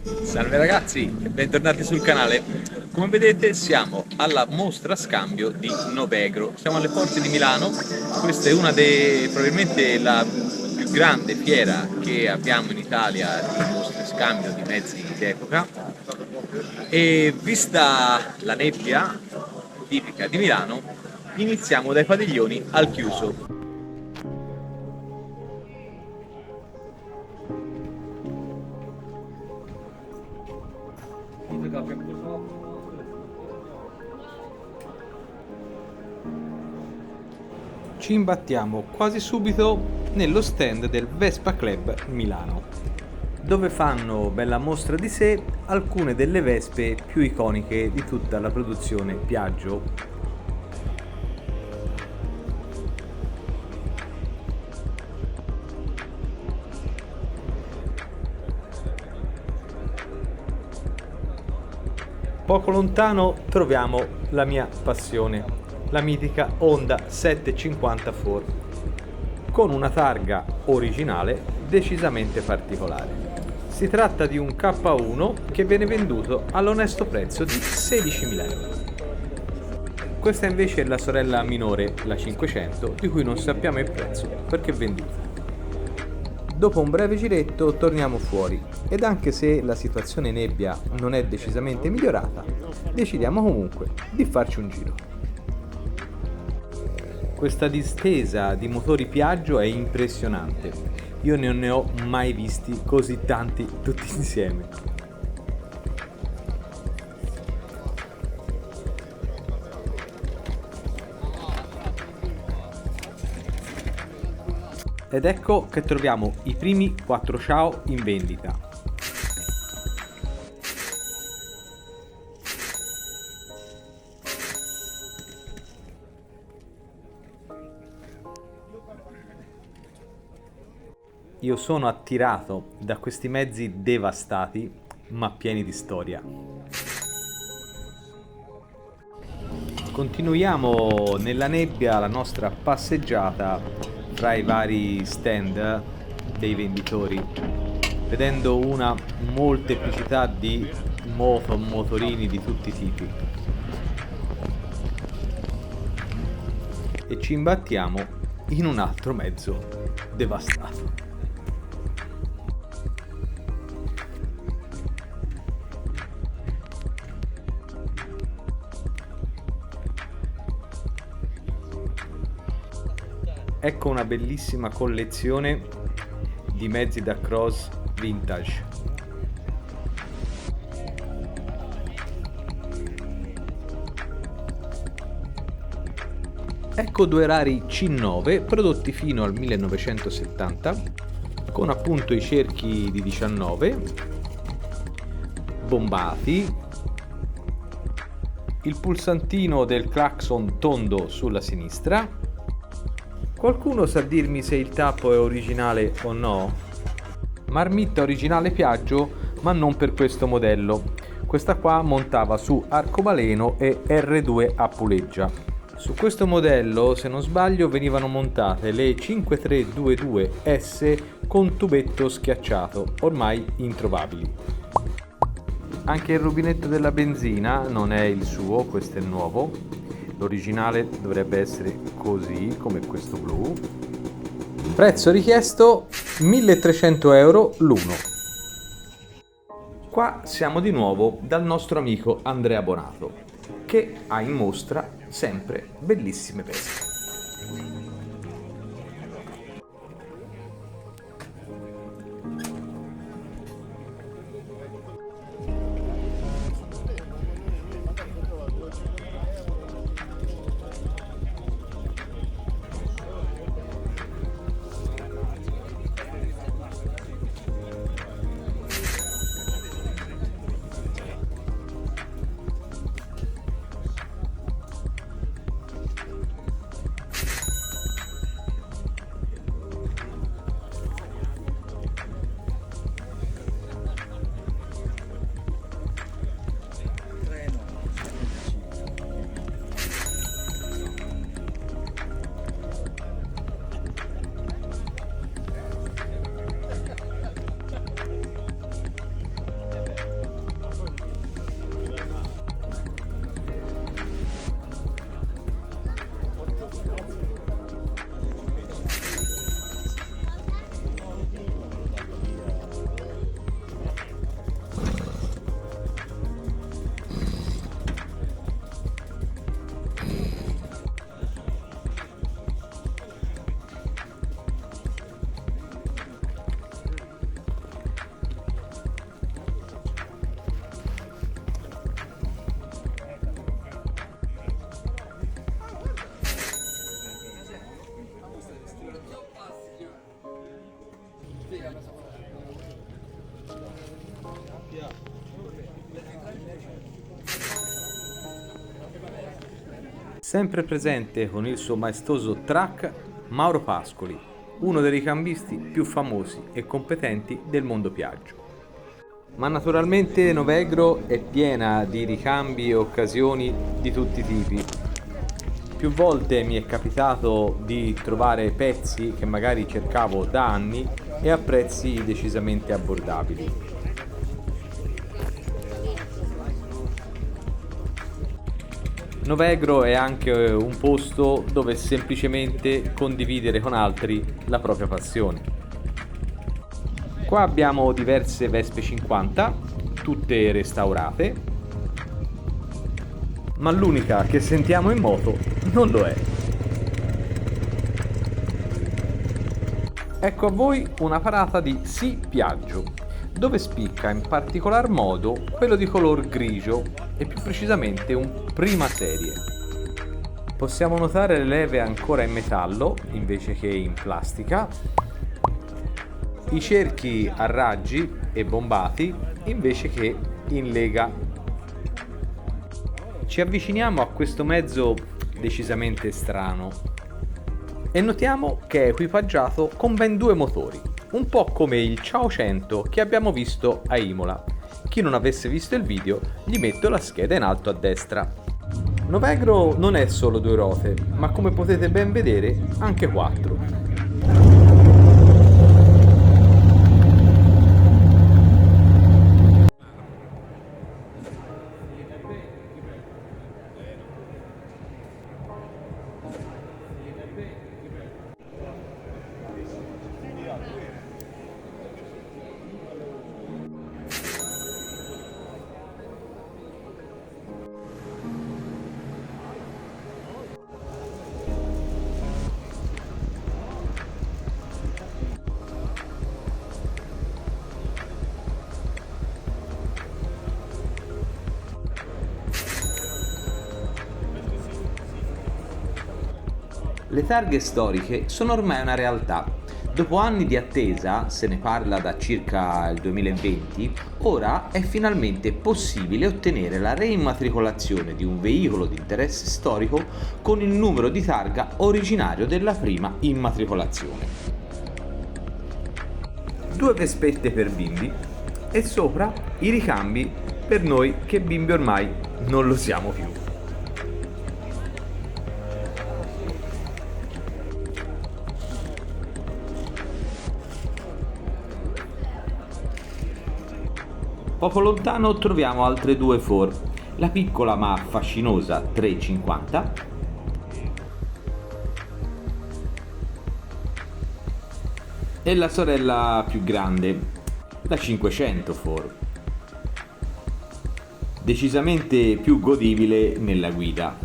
Salve ragazzi e bentornati sul canale. Come vedete siamo alla mostra scambio di Novegro, siamo alle porte di Milano. Questa è una dei, probabilmente la più grande fiera che abbiamo in Italia di mostre scambio di mezzi d'epoca, e vista la nebbia tipica di Milano iniziamo dai padiglioni al chiuso. Ci imbattiamo quasi subito nello stand del Vespa Club Milano, dove fanno bella mostra di sé alcune delle vespe più iconiche di tutta la produzione Piaggio. Poco lontano troviamo la mia passione, la mitica Honda 750 4, con una targa originale decisamente particolare. Si tratta di un K1 che viene venduto all'onesto prezzo di 16.000 euro. Questa invece è la sorella minore, la 500, di cui non sappiamo il prezzo perché è venduta. Dopo un breve giretto torniamo fuori ed anche se la situazione nebbia non è decisamente migliorata, decidiamo comunque di farci un giro. Questa distesa di motori Piaggio è impressionante, io non ne ho mai visti così tanti tutti insieme. Ed ecco che troviamo i primi 4 Ciao in vendita. Io sono attirato da questi mezzi devastati ma pieni di storia. Continuiamo nella nebbia la nostra passeggiata tra i vari stand dei venditori, vedendo una molteplicità di motorini di tutti i tipi, e ci imbattiamo in un altro mezzo devastato. Ecco una bellissima collezione di mezzi da cross vintage. Ecco due rari C9 prodotti fino al 1970 con appunto i cerchi di 19 bombati, il pulsantino del clacson tondo sulla sinistra. Qualcuno sa dirmi se il tappo è originale o no? Marmitta originale Piaggio, ma non per questo modello. Questa qua montava su arcobaleno e R2 a puleggia. Su questo modello, se non sbaglio, venivano montate le 5322S con tubetto schiacciato, ormai introvabili. Anche il rubinetto della benzina non è il suo, questo è nuovo. L'originale dovrebbe essere così, come questo blu. Prezzo richiesto 1.300 euro l'uno. Qua siamo di nuovo dal nostro amico Andrea Bonato, che ha in mostra sempre bellissime vespe. sempre presente con il suo maestoso track Mauro Pascoli, uno dei ricambisti più famosi e competenti del mondo Piaggio. Ma naturalmente Novegro è piena di ricambi e occasioni di tutti i tipi. Più volte mi è capitato di trovare pezzi che magari cercavo da anni e a prezzi decisamente abbordabili. Novegro è anche un posto dove semplicemente condividere con altri la propria passione. Qua abbiamo diverse Vespe 50, tutte restaurate, ma l'unica che sentiamo in moto non lo è. Ecco a voi una parata di Sì Piaggio, dove spicca in particolar modo quello di color grigio e più precisamente un prima serie. Possiamo notare le leve ancora in metallo invece che in plastica, i cerchi a raggi e bombati invece che in lega. Ci avviciniamo a questo mezzo decisamente strano e notiamo che è equipaggiato con ben 2 motori, un po' come il Ciao 100 che abbiamo visto a Imola. Chi non avesse visto il video, gli metto la scheda in alto a destra. Novegro non è solo 2 ruote, ma come potete ben vedere anche 4. Le targhe storiche sono ormai una realtà. Dopo anni di attesa, se ne parla da circa il 2020, ora è finalmente possibile ottenere la reimmatricolazione di un veicolo di interesse storico con il numero di targa originario della prima immatricolazione. 2 vespette per bimbi e sopra i ricambi per noi che bimbi ormai non lo siamo più. Poco lontano troviamo altre 2 Ford, la piccola ma fascinosa 350 e la sorella più grande, la 500 Ford, decisamente più godibile nella guida,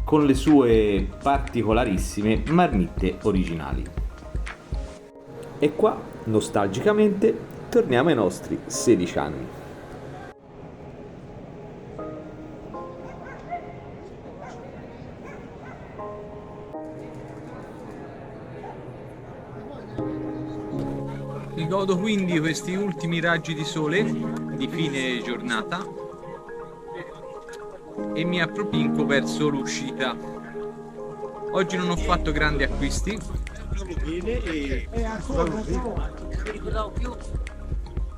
con le sue particolarissime marmitte originali. E qua, nostalgicamente, torniamo ai nostri 16 anni. Mi godo quindi questi ultimi raggi di sole di fine giornata e mi appropinco verso l'uscita. Oggi non ho fatto grandi acquisti,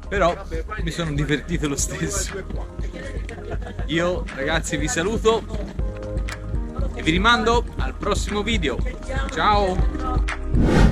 però mi sono divertito lo stesso. Io ragazzi vi saluto e vi rimando al prossimo video. Ciao!